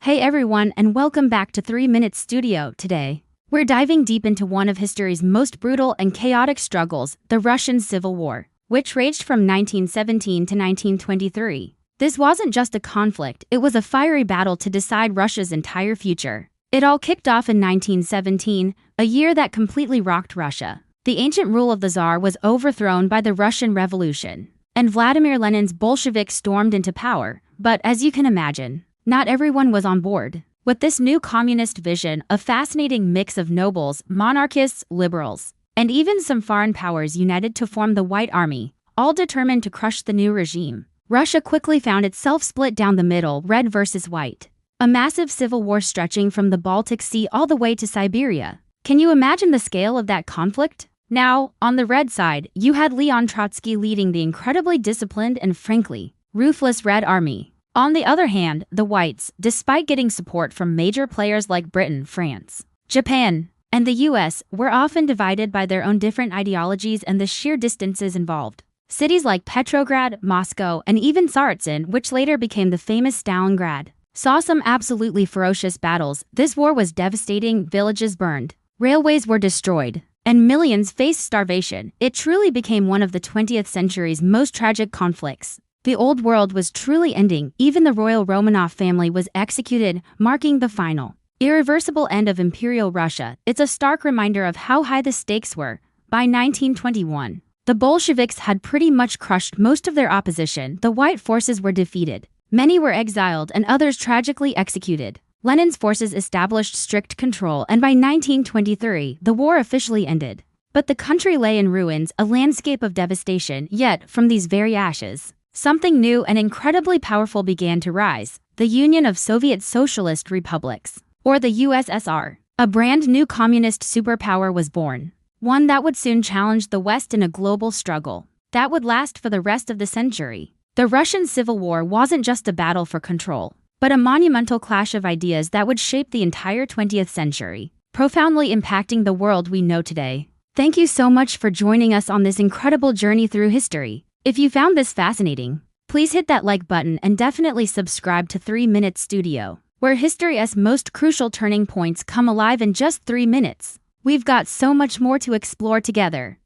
Hey everyone, and welcome back to 3 Minutes Studio. Today, we're diving deep into one of history's most brutal and chaotic struggles, the Russian Civil War, which raged from 1917 to 1923. This wasn't just a conflict, it was a fiery battle to decide Russia's entire future. It all kicked off in 1917, a year that completely rocked Russia. The ancient rule of the Tsar was overthrown by the Russian Revolution, and Vladimir Lenin's Bolsheviks stormed into power. But as you can imagine, not everyone was on board. With this new communist vision, a fascinating mix of nobles, monarchists, liberals, and even some foreign powers united to form the White Army, all determined to crush the new regime. Russia quickly found itself split down the middle, red versus white. A massive civil war stretching from the Baltic Sea all the way to Siberia. Can you imagine the scale of that conflict? Now, on the red side, you had Leon Trotsky leading the incredibly disciplined and frankly ruthless Red Army. On the other hand, the Whites, despite getting support from major players like Britain, France, Japan, and the US, were often divided by their own different ideologies and the sheer distances involved. Cities like Petrograd, Moscow, and even Tsaritsyn, which later became the famous Stalingrad, saw some absolutely ferocious battles. This war was devastating, villages burned, railways were destroyed, and millions faced starvation. It truly became one of the 20th century's most tragic conflicts. The old world was truly ending. Even the royal Romanov family was executed, marking the final, irreversible end of Imperial Russia. It's a stark reminder of how high the stakes were. By 1921, the Bolsheviks had pretty much crushed most of their opposition. The White forces were defeated. Many were exiled and others tragically executed. Lenin's forces established strict control, and by 1923, the war officially ended. But the country lay in ruins, a landscape of devastation. Yet, from these very ashes, something new and incredibly powerful began to rise: the Union of Soviet Socialist Republics, or the USSR. A brand new communist superpower was born, one that would soon challenge the West in a global struggle that would last for the rest of the century. The Russian Civil War wasn't just a battle for control, but a monumental clash of ideas that would shape the entire 20th century, profoundly impacting the world we know today. Thank you so much for joining us on this incredible journey through history. If you found this fascinating, please hit that like button and definitely subscribe to 3 Minutes Studio, where history's most crucial turning points come alive in just 3 minutes. We've got so much more to explore together.